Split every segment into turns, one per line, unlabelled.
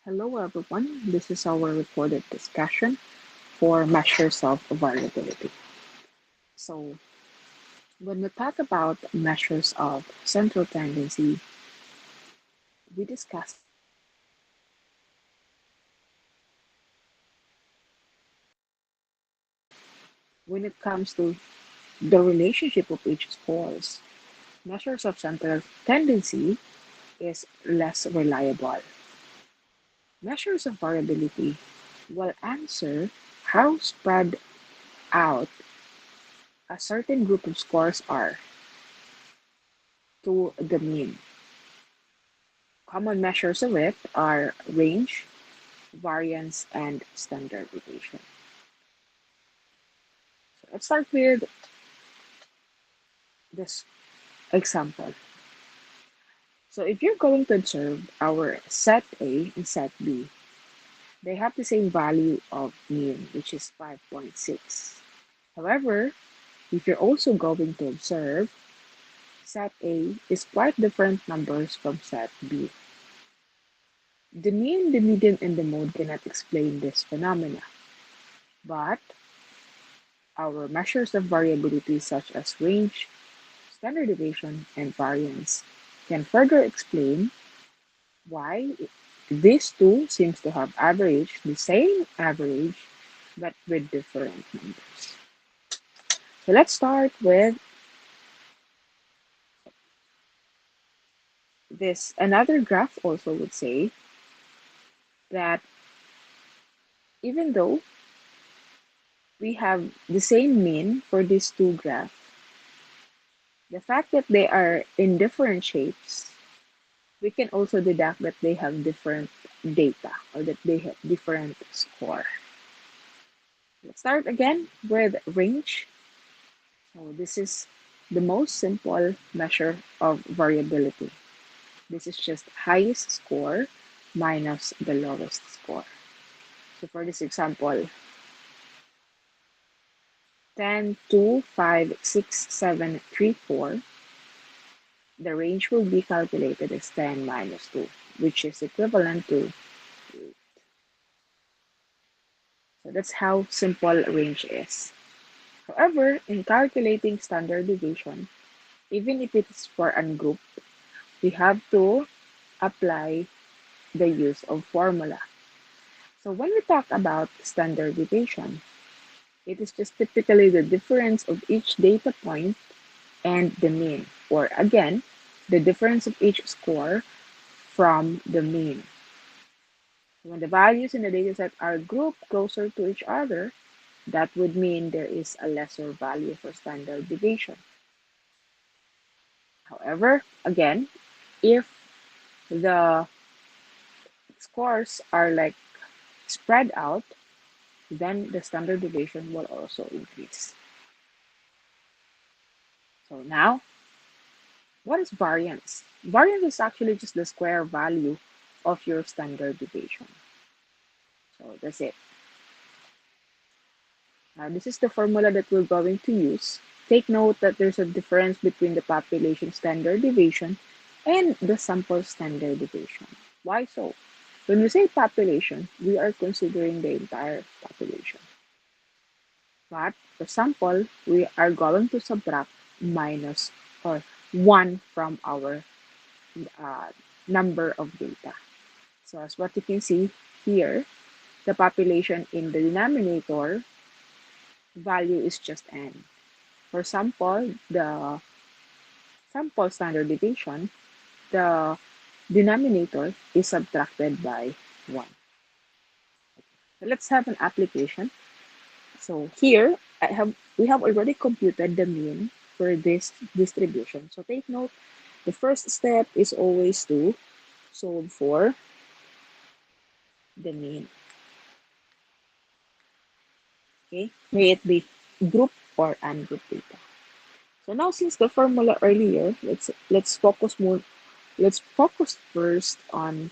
Hello everyone, this is our recorded discussion for measures of variability. So, when we talk about measures of central tendency, we discuss when it comes to the relationship of each scores, measures of central tendency is less reliable. Measures of variability will answer how spread out a certain group of scores are to the mean. Common measures of it are range, variance, and standard deviation. So let's start with this example. So if you're going to observe our set A and set B, they have the same value of mean, which is 5.6. However, if you're also going to observe, set A is quite different numbers from set B. The mean, the median, and the mode cannot explain this phenomena, but our measures of variability such as range, standard deviation, and variance can further explain why these two seems to have averaged the same average but with different numbers. So let's start with this. Another graph also would say that even though we have the same mean for these two graphs, the fact that they are in different shapes, we can also deduct that they have different data or that they have different score. Let's start again with range. So this is the most simple measure of variability. This is just highest score minus the lowest score. So for this example, 10, 2, 5, 6, 7, 3, 4, the range will be calculated as 10 minus 2, which is equivalent to 8. So that's how simple range is. However, in calculating standard deviation, even if it's for ungrouped, we have to apply the use of formula. So when we talk about standard deviation, it is just typically the difference of each data point and the mean, or again, the difference of each score from the mean. When the values in the dataset are grouped closer to each other, that would mean there is a lesser value for standard deviation. However, again, if the scores are like spread out, then the standard deviation will also increase. So now, what is variance? Variance is actually just the square value of your standard deviation. So that's it. This is the formula that we're going to use. Take note that there's a difference between the population standard deviation and the sample standard deviation. Why so? When we say population, we are considering the entire population. But for sample, we are going to subtract minus or 1 from our uh, number of data. So as what you can see here, the population in the denominator value is just n. For sample, the sample standard deviation, the denominator is subtracted by 1. So let's have an application. So here, we have already computed the mean for this distribution. So take note, the first step is always to solve for the mean. Okay, may it be group or ungrouped data. So now since the formula earlier, let's focus first on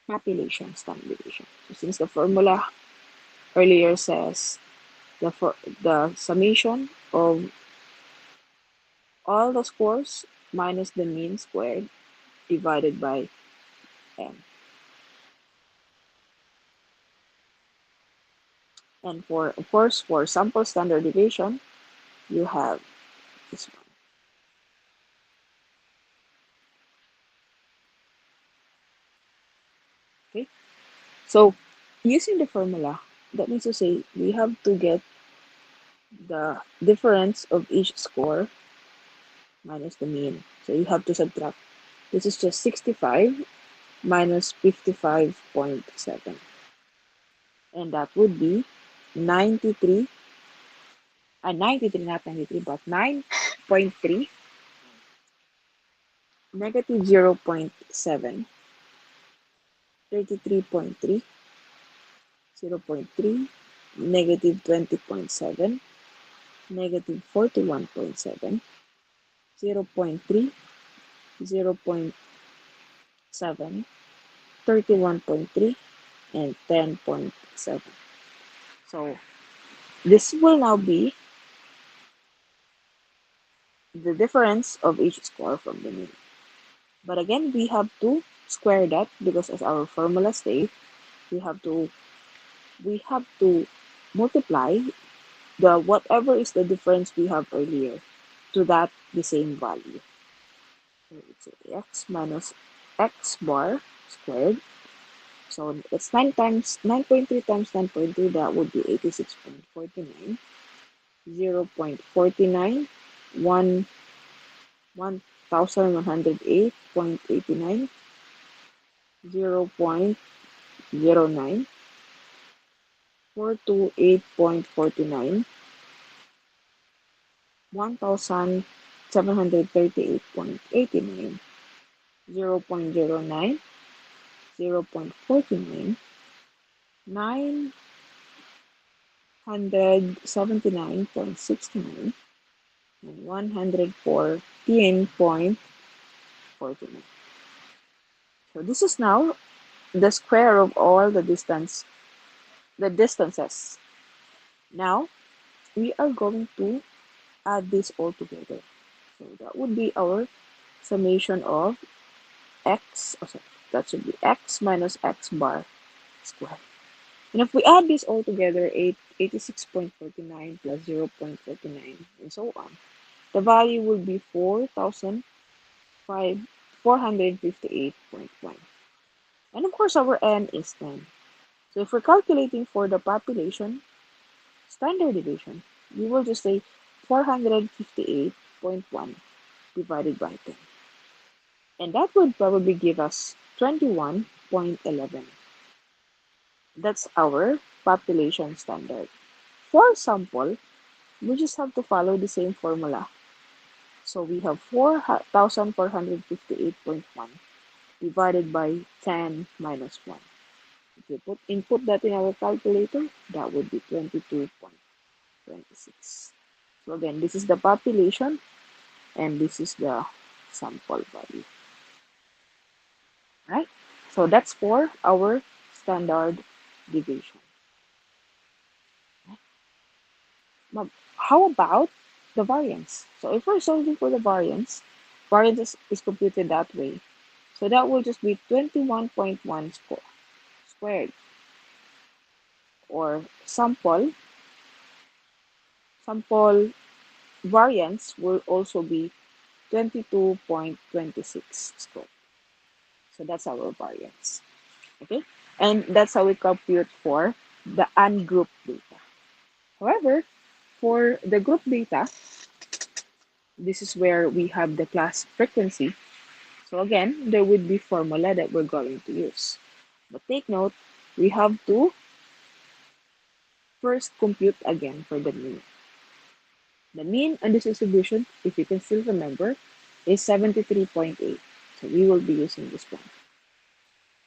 population standard deviation. So since the formula earlier says the summation of all the scores minus the mean squared divided by n. And for, of course, for sample standard deviation, you have this one. Okay, so using the formula, that means to say we have to get the difference of each score minus the mean. So you have to subtract. This is just 65 minus 55.7. And that would be 93, 93, not 93, but 9.3, negative 0.7, 33.3, 0.3, negative 20.7, negative 41.7, 0.3, 0.7, 31.3, and 10.7. So this will now be the difference of each score from the mean. But again, we have to square that because as our formula states, we have to multiply the whatever is the difference we have earlier to that the same value. So it's x minus x bar squared. So it's 9.3 times 9.3, that would be 86.49, 0.49, 1108.89, 0.09, 428.49, 1738.89, 0.09, 0.49, 979.69, and 114.49. So this is now the square of all the distances. Now we are going to add this all together. So that would be our summation of x, oh sorry, that should be x minus x bar squared. And if we add this all together, 86.49 plus 0.49 and so on, the value will be 458.1. And of course, our n is 10. So if we're calculating for the population standard deviation, we will just say 458.1 divided by 10. And that would probably give us 21.11. That's our population standard. For sample, we just have to follow the same formula. So we have 4,458.1 divided by 10 minus 1. If we input that in our calculator, that would be 22.26. So again, this is the population and this is the sample value. Right? So that's for our standard deviation. Now, how about the variance? So if we're solving for the variance, variance is computed that way. So that will just be 21.1 squared, or sample variance will also be 22.26 squared. So that's our variance. Okay? And that's how we compute for the ungrouped data. However, for the group data, this is where we have the class frequency. So again, there would be formula that we're going to use. But take note, we have to first compute again for the mean. The mean on this distribution, if you can still remember, is 73.8. So we will be using this one.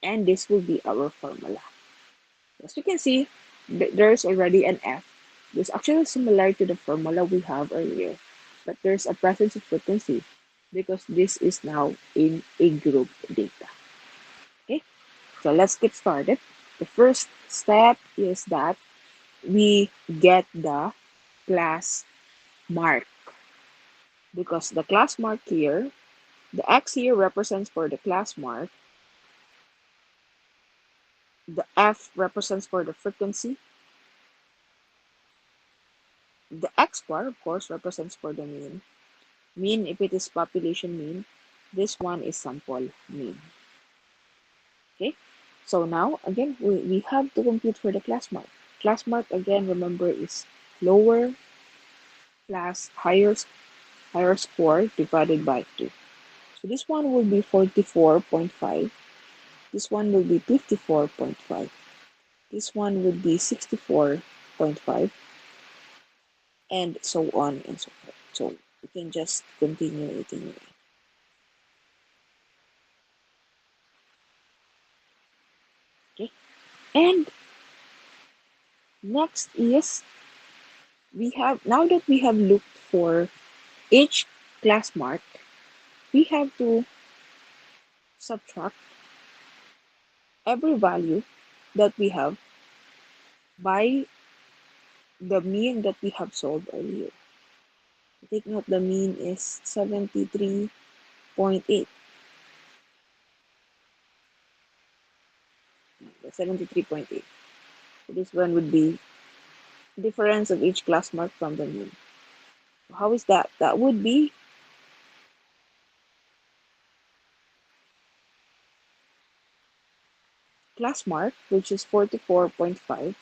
And this will be our formula. As you can see, there's already an F. This is actually similar to the formula we have earlier, but there's a presence of frequency because this is now in a group data. Okay, so let's get started. The first step is that we get the class mark because the class mark here, the X here represents for the class mark, the F represents for the frequency, The X bar, of course, represents for the mean. Mean, if it is population mean, this one is sample mean. Okay, so now again we have to compute for the class mark. Class mark again, remember, is lower plus higher score divided by 2. So this one will be 44.5. This one will be 54.5. This one would be 64.5, and so on and so forth. So you can just continue it anyway. Okay, and next is we have, now that we have looked for each class mark, we have to subtract every value that we have by the mean that we have solved earlier. Take note, the mean is 73.8. 73.8. So this one would be difference of each class mark from the mean. How is that? That would be class mark, which is 44.5,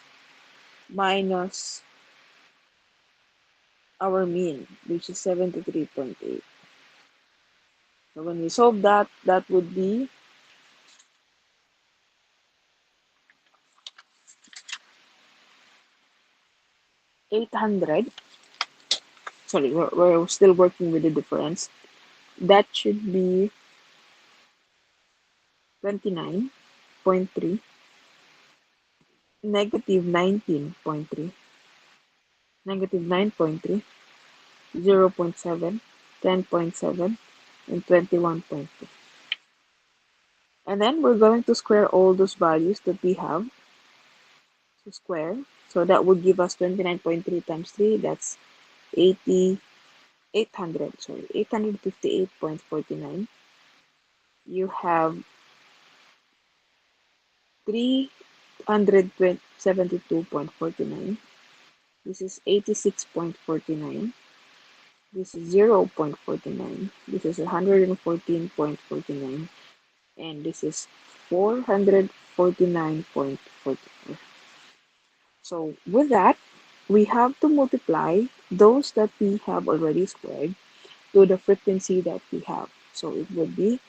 minus our mean, which is 73.8. So when we solve that, that would be 800. Sorry, we're still working with the difference. That should be 29.3, negative 19.3, negative 9.3, 0.7, 10.7, and 21.2. And then we're going to square all those values that we have to square. So that would give us 29.3 times 3. That's 80, 800, sorry, 858.49. You have 372.49. This is 86.49. This is 0.49. This is 114.49. And this is 449.44. So with that, we have to multiply those that we have already squared to the frequency that we have. So it will be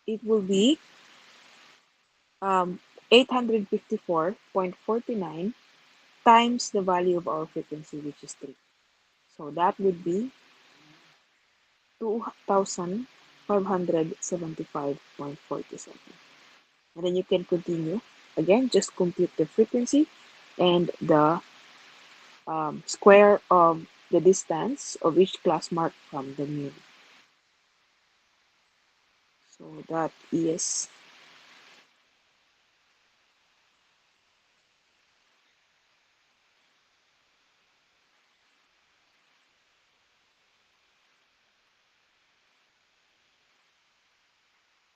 854.49 times the value of our frequency, which is 3. So that would be 2,575.47. And then you can continue. Again, just compute the frequency and the square of the distance of each class mark from the mean. So that is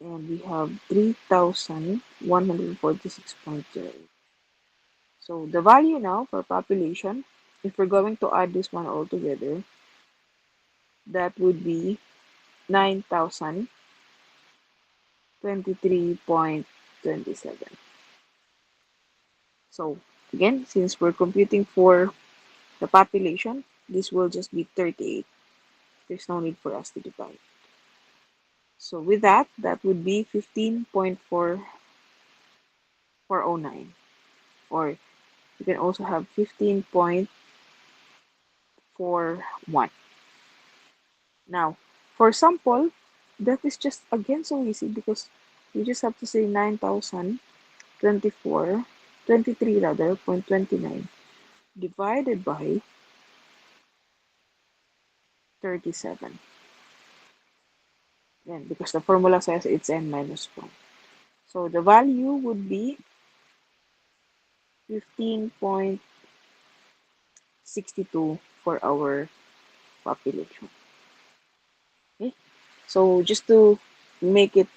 and we have 3,146.08. So the value now for population, if we're going to add this one all together, that would be 9,023.27. So again, since we're computing for the population, this will just be 38. There's no need for us to divide. So with that, that would be 15.4409. Or you can also have 15.41. Now, for sample, that is just again so easy because you just have to say 9,023 rather, 0.29 divided by 37. Then, because the formula says it's n minus 1. So the value would be 15.62 for our population. Okay? So just to make it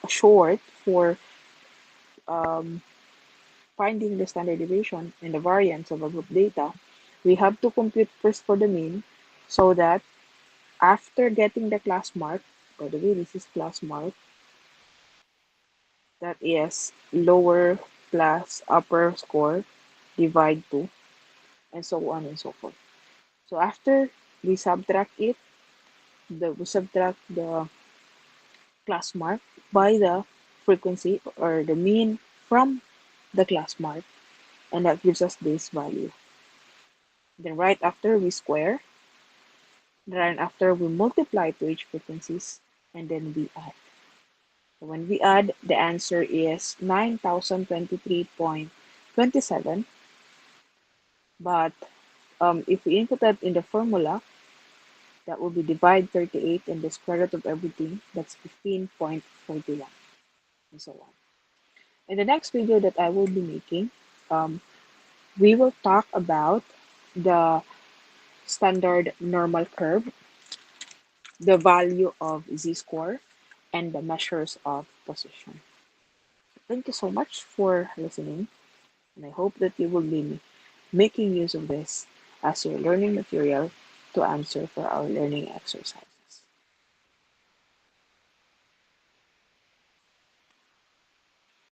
short for um, finding the standard deviation and the variance of a group data, we have to compute first for the mean so that after getting the class mark, by the way, this is class mark, that is lower plus upper score divide 2 and so on and so forth. So after we subtract it, we subtract the class mark by the frequency or the mean from the class mark, and that gives us this value. Then right after we square, then after we multiply to each frequencies, and then we add. So when we add, the answer is 9023.27. But if we input that in the formula, that will be divide 38 and the square root of everything, that's 15.41 and so on. In the next video that I will be making, um, we will talk about the standard normal curve, the value of z-score, and the measures of position. Thank you so much for listening, and I hope that you will be making use of this as your learning material to answer for our learning exercise.